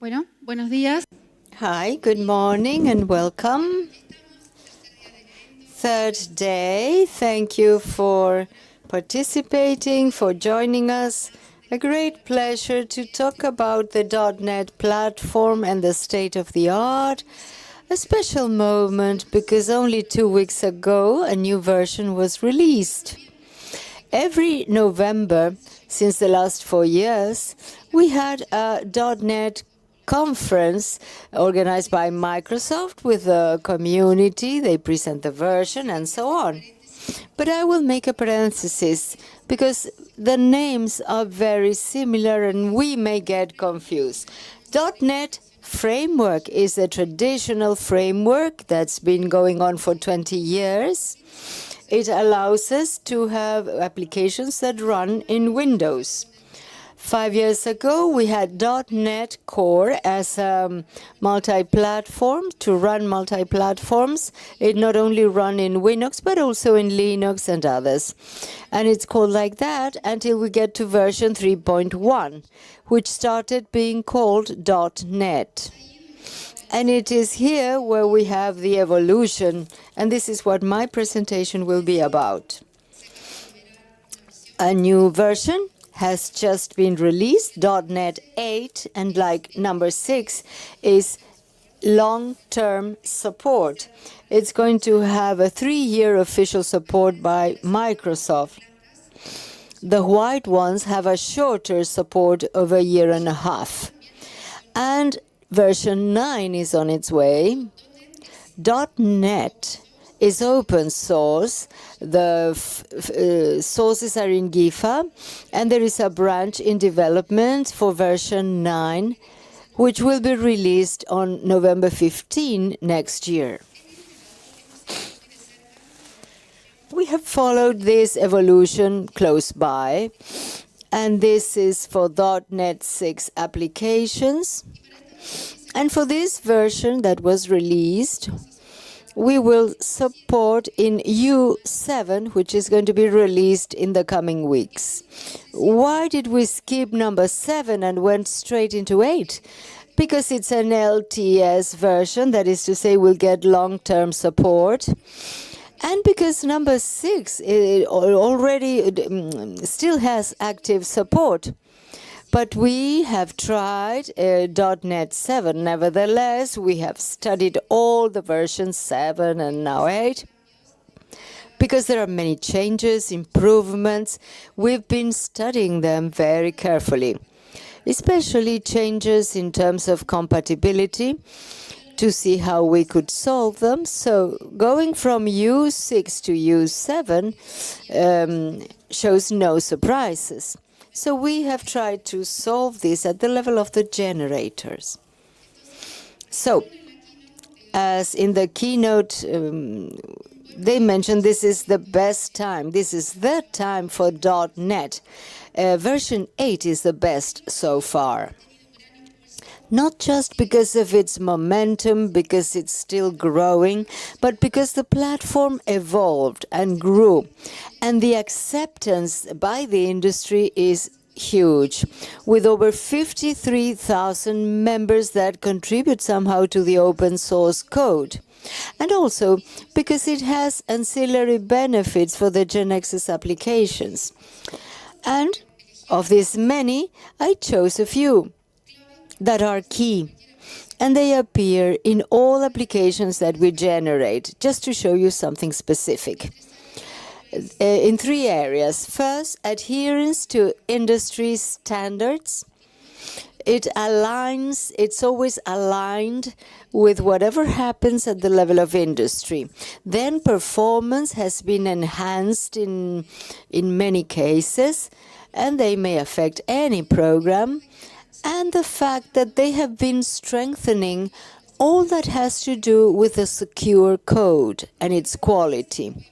Bueno, buenos días. Hi, good morning and welcome. Third day. Thank you for participating, for joining us. A great pleasure to talk about the .NET platform and the state of the art. A special moment because only 2 weeks ago a new version was released. Every November, since the last 4 years, we had a .NET conference organized by Microsoft with the community. They present the version and so on. But I will make a parenthesis because the names are very similar and we may get confused. .NET Framework is a traditional framework that's been going on for 20 years. It allows us to have applications that run in Windows. 5 years ago, we had .NET Core as a multi-platform to run multi-platforms. It not only run in Windows, but also in Linux and others. And it's called like that until we get to version 3.1, which started being called .NET. And it is here where we have the evolution, and this is what my presentation will be about. A new version has just been released, .NET 8, and like number 6 is long-term support. It's going to have a 3-year official support by Microsoft. The white ones have a shorter support of a year and a half. And version 9 is on its way. .NET is open source. The sources are in GIFA, and there is a branch in development for version 9, which will be released on November 15 next year. We have followed this evolution close by, and this is for .NET 6 applications. And for this version that was released, we will support in U7, which is going to be released in the coming weeks. Why did we skip number 7 and went straight into 8? Because it's an LTS version, that is to say we'll get long-term support. And because number 6 already still has active support. But we have tried .NET 7. Nevertheless, we have studied all the versions 7 and now 8. Because there are many changes, improvements, we've been studying them very carefully, especially changes in terms of compatibility to see how we could solve them. So going from U6 to U7 shows no surprises. So we have tried to solve this at the level of the generators. So, as in the keynote, they mentioned this is the best time. This is the time for .NET. Version 8 is the best so far. Not just because of its momentum, because it's still growing, but because the platform evolved and grew. And the acceptance by the industry is huge, with over 53,000 members that contribute somehow to the open source code. And also because it has ancillary benefits for the GeneXus applications. And of these many, I chose a few that are key, and they appear in all applications that we generate, just to show you something specific. In 3 areas. First, adherence to industry standards. It's always aligned with whatever happens at the level of industry. Then performance has been enhanced in many cases, and they may affect any program. And the fact that they have been strengthening all that has to do with a secure code and its quality.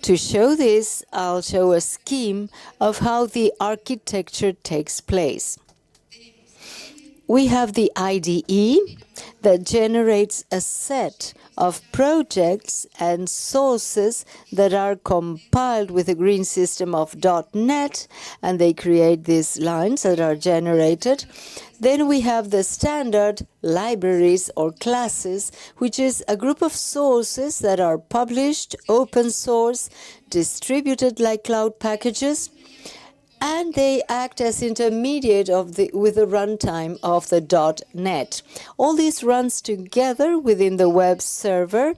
To show this, I'll show a scheme of how the architecture takes place. We have the IDE. that generates a set of projects and sources that are compiled with a green system of .NET, and they create these lines that are generated. Then we have the standard libraries or classes, which is a group of sources that are published, open source, distributed like cloud packages, and they act as intermediate with the runtime of the .NET. All this runs together within the web server,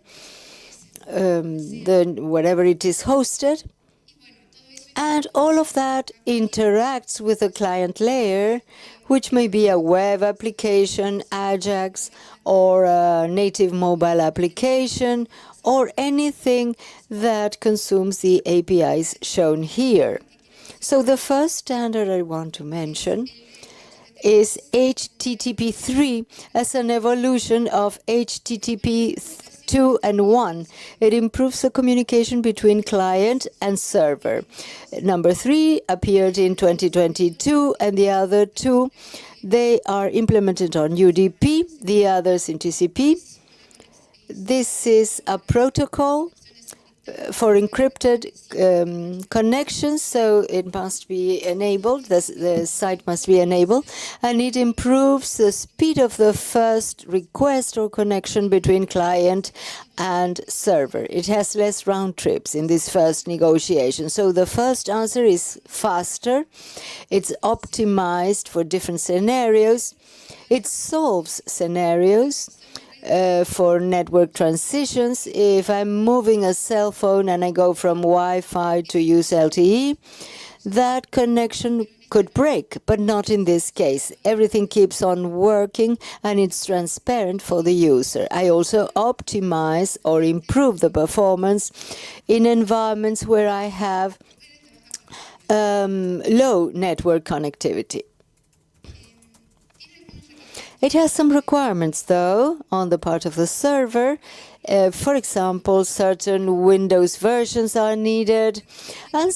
wherever it is hosted, and all of that interacts with the client layer, which may be a web application, Ajax, or a native mobile application, or anything that consumes the APIs shown here. So the first standard I want to mention is HTTP3 as an evolution of HTTP 2 and 1. It improves the communication between client and server. Number 3 appeared in 2022, and the other two, they are implemented on UDP, the others in TCP. This is a protocol for encrypted connections, so it must be enabled, the site must be enabled, and it improves the speed of the first request or connection between client and server. It has less round trips in this first negotiation. So the first answer is faster, it's optimized for different scenarios, it solves scenarios for network transitions. If I'm moving a cell phone and I go from Wi-Fi to use LTE, that connection could break, but not in this case. Everything keeps on working and it's transparent for the user. I also optimize or improve the performance in environments where I have low network connectivity. It has some requirements, though, on the part of the server. For example, certain Windows versions are needed, and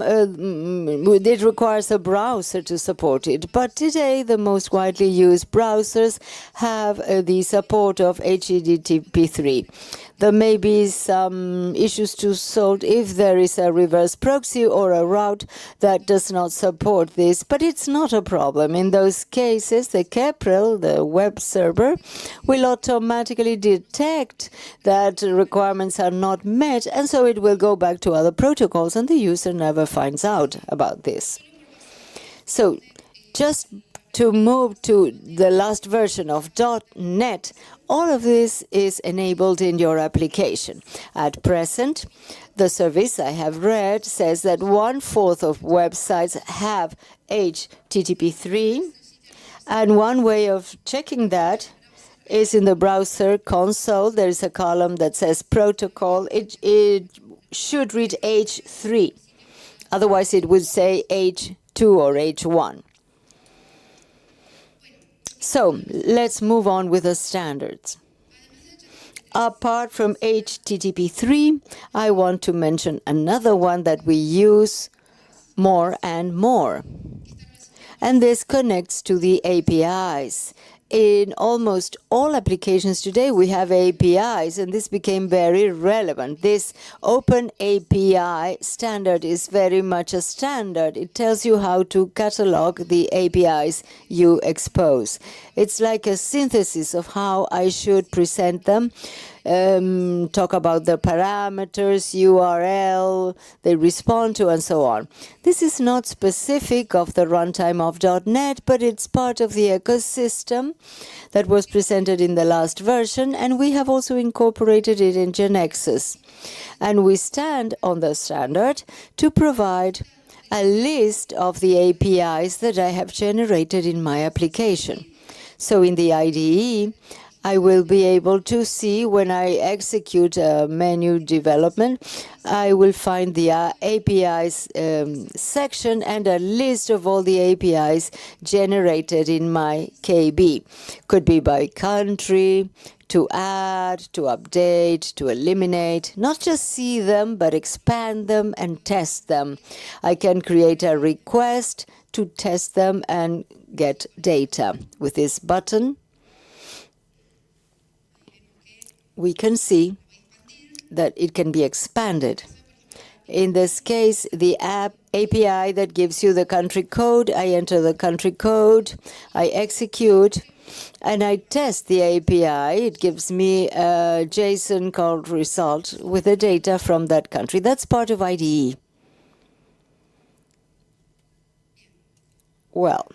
it requires a browser to support it. But today, the most widely used browsers have the support of HTTP3. There may be some issues to solve if there is a reverse proxy or a route that does not support this, but it's not a problem. In those cases, the kEPREL, the web server, will automatically detect that requirements are not met, and so it will go back to other protocols, and the user never finds out about this. So just to move to the last version of .NET, all of this is enabled in your application. At present, the service I have read says that 1/4 of websites have HTTP3, and one way of checking that is in the browser console. There is a column that says protocol. It should read H3. Otherwise, it would say H2 or H1. So let's move on with the standards. Apart from HTTP3, I want to mention another one that we use more and more. And this connects to the APIs. In almost all applications today, we have APIs, and this became very relevant. This Open API standard is very much a standard. It tells you how to catalog the APIs you expose. It's like a synthesis of how I should present them. Talk about the parameters, URL they respond to, and so on. This is not specific of the runtime of .NET, but it's part of the ecosystem that was presented in the last version, and we have also incorporated it in GeneXus. And we stand on the standard to provide a list of the APIs that I have generated in my application. So in the IDE, I will be able to see when I execute a menu development, I will find the APIs section and a list of all the APIs generated in my KB. Could be by country, to add, to update, to eliminate, not just see them, but expand them and test them. I can create a request to test them and get data with this button. we can see that it can be expanded. In this case, the API that gives you the country code, I enter the country code, I execute, and I test the API. It gives me a JSON called result with the data from that country. That's part of IDE. Well,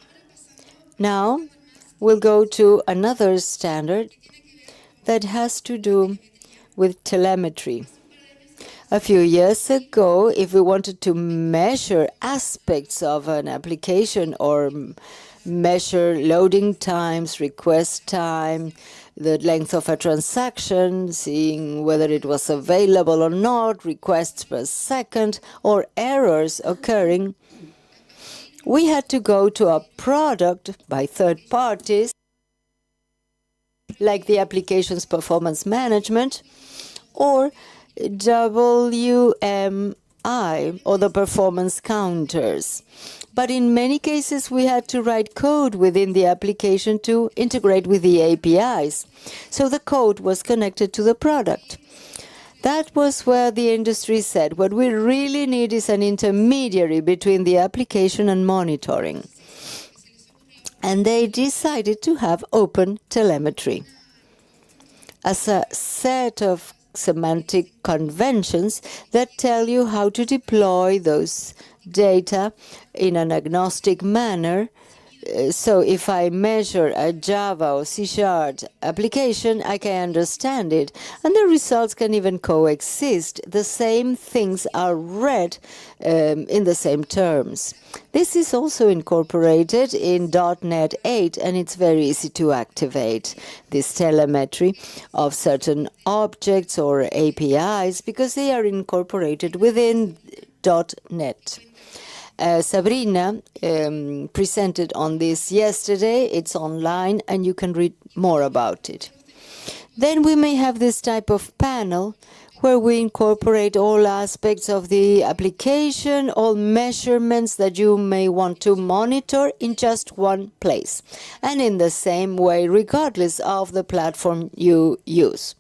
now we'll go to another standard that has to do with telemetry. A few years ago, if we wanted to measure aspects of an application or measure loading times, request time, the length of a transaction, seeing whether it was available or not, requests per second, or errors occurring, we had to go to a product by third parties, like the application's performance management, or WMI, or the performance counters. But in many cases, we had to write code within the application to integrate with the APIs. So the code was connected to the product. That was where the industry said, what we really need is an intermediary between the application and monitoring. And they decided to have open telemetry as a set of semantic conventions that tell you how to deploy those data in an agnostic manner. So if I measure a Java or C# application, I can understand it. And the results can even coexist. The same things are read in the same terms. This is also incorporated in .NET 8, and it's very easy to activate this telemetry of certain objects or APIs because they are incorporated within .NET. Sabrina presented on this yesterday. It's online, and you can read more about it. Then we may have this type of panel where we incorporate all aspects of the application, all measurements that you may want to monitor in just one place, and in the same way, regardless of the platform you use.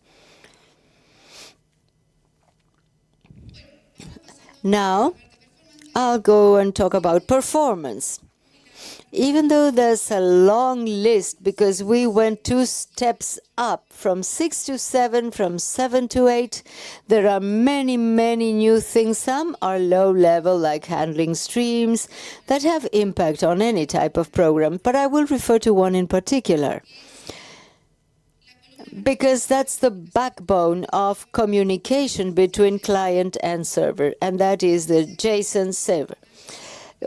Now, I'll go and talk about performance. Even though there's a long list, because we went 2 steps up from 6 to 7, from 7 to 8, there are many, many new things. Some are low level, like handling streams, that have impact on any type of program, but I will refer to one in particular, because that's the backbone of communication between client and server, and that is the JSON server.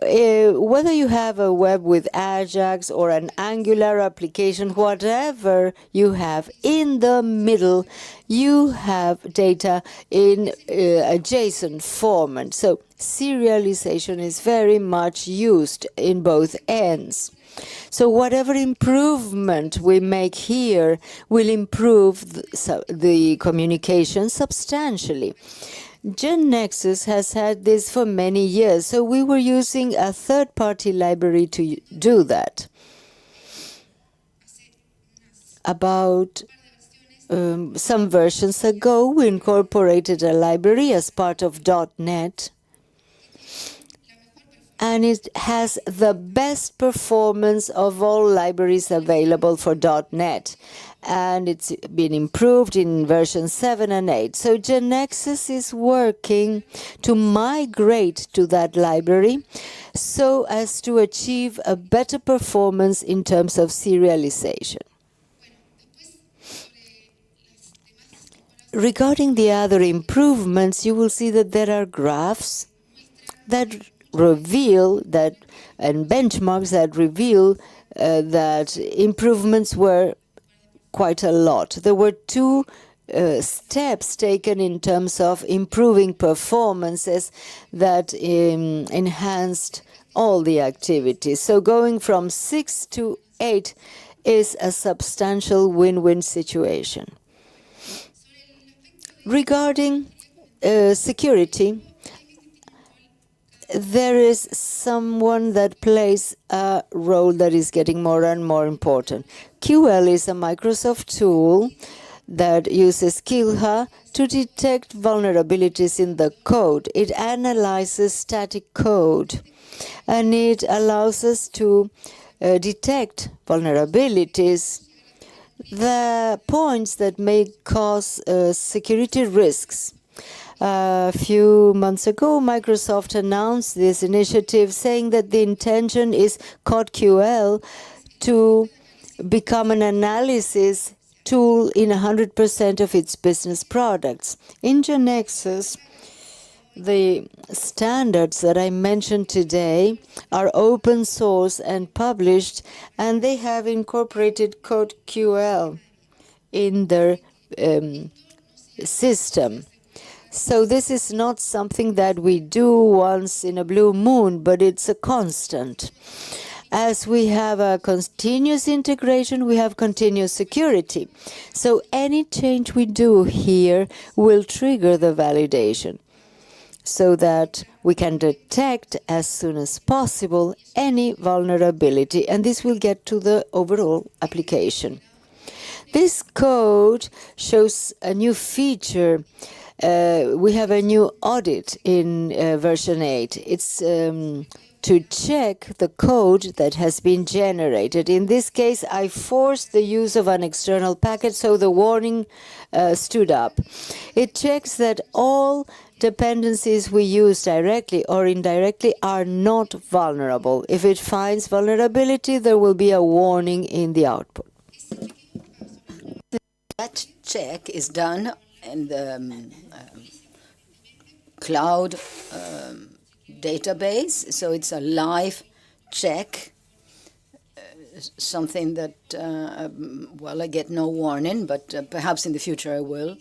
Whether you have a web with Ajax or an Angular application, whatever you have, in the middle, you have data in a JSON format. So serialization is very much used in both ends. So whatever improvement we make here will improve the communication substantially. GeneXus has had this for many years, so we were using a third-party library to do that. About some versions ago, we incorporated a library as part of .NET, and it has the best performance of all libraries available for .NET. And it's been improved in version 7 and 8. So GeneXus is working to migrate to that library so as to achieve a better performance in terms of serialization. Regarding the other improvements, you will see that there are graphs that reveal that, and benchmarks that reveal that improvements were quite a lot. There were 2 steps taken in terms of improving performances that enhanced all the activities. So going from 6 to 8 is a substantial win-win situation. Regarding security, there is someone that plays a role that is getting more and more important. QL is a Microsoft tool that uses Kilha to detect vulnerabilities in the code. It analyzes static code, and it allows us to detect vulnerabilities, the points that may cause security risks. A few months ago, Microsoft announced this initiative, saying that the intention is CodeQL to become an analysis tool in 100% of its business products. In GeneXus, the standards that I mentioned today are open source and published, and they have incorporated CodeQL in their system. So this is not something that we do once in a blue moon, but it's a constant. As we have a continuous integration, we have continuous security. So any change we do here will trigger the validation, so that we can detect as soon as possible any vulnerability, and this will get to the overall application. This code shows a new feature. We have a new audit in version 8. It's to check the code that has been generated. In this case, I forced the use of an external package, so the warning stood up. It checks that all dependencies we use directly or indirectly are not vulnerable. If it finds vulnerability, there will be a warning in the output. That check is done in the cloud database, so it's a live check, something that, well, I get no warning, but perhaps in the future I will.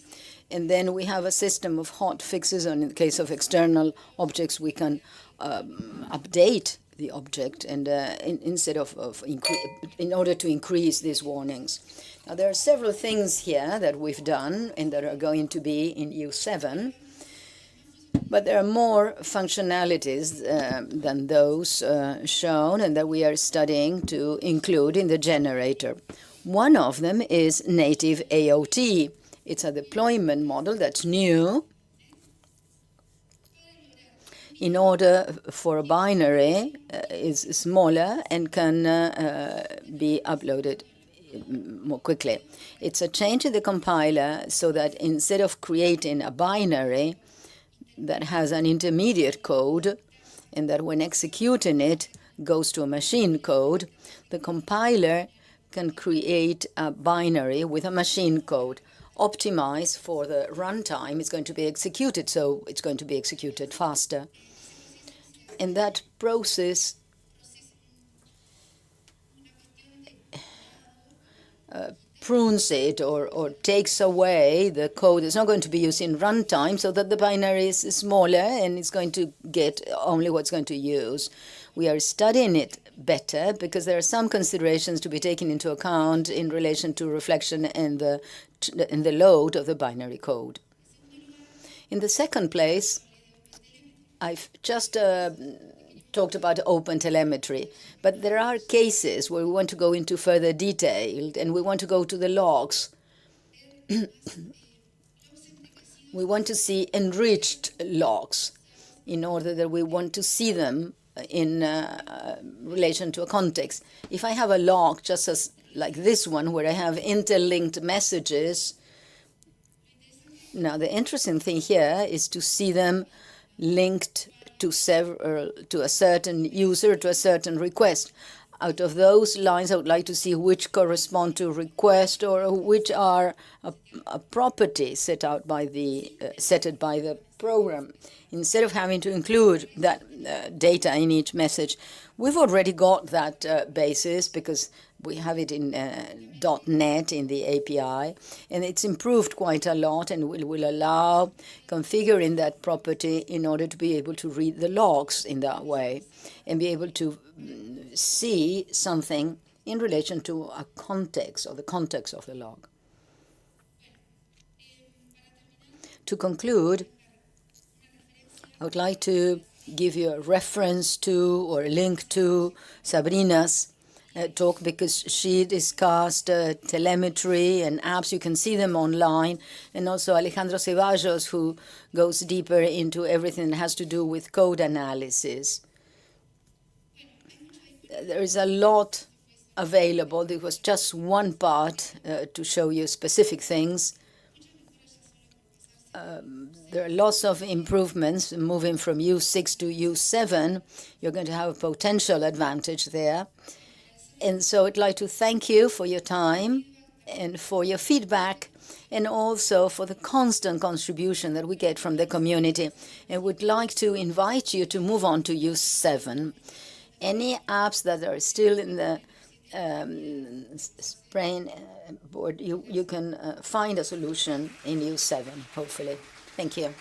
And then we have a system of hot fixes, and in the case of external objects, we can update the object, and in order to increase these warnings. Now, there are several things here that we've done and that are going to be in U7, but there are more functionalities than those shown and that we are studying to include in the generator. One of them is native AOT. It's a deployment model that's new. In order for a binary is smaller and can be uploaded more quickly. It's a change in the compiler so that instead of creating a binary that has an intermediate code and that when executing it goes to a machine code, the compiler can create a binary with a machine code optimized for the runtime. It's going to be executed, so it's going to be executed faster. And that process prunes it or takes away the code. It's not going to be used in runtime, so that the binary is smaller and it's going to get only what's going to use. We are studying it better because there are some considerations to be taken into account in relation to reflection and the load of the binary code. In the second place, I've just talked about open telemetry, but there are cases where we want to go into further detail and we want to go to the logs. We want to see enriched logs in order that we want to see them in relation to a context. If I have a log just as like this one where I have interlinked messages, now the interesting thing here is to see them linked to a certain user, to a certain request. Out of those lines, I would like to see which correspond to request or which are a property set by the program. Instead of having to include that data in each message, we've already got that basis because we have it in .NET in the API, and it's improved quite a lot and will allow configuring that property in order to be able to read the logs in that way and be able to see something in relation to a context or the context of the log. To conclude, I would like to give you a reference to or a link to Sabrina's talk, because she discussed telemetry and apps. You can see them online. And also Alejandro Ceballos, who goes deeper into everything that has to do with code analysis. There is a lot available. There was just one part to show you specific things. There are lots of improvements moving from U6 to U7. You're going to have a potential advantage there. And so I'd like to thank you for your time and for your feedback, and also for the constant contribution that we get from the community. And would like to invite you to move on to U7. Any apps that are still in the sprain board, you can find a solution in U7, hopefully. Thank you.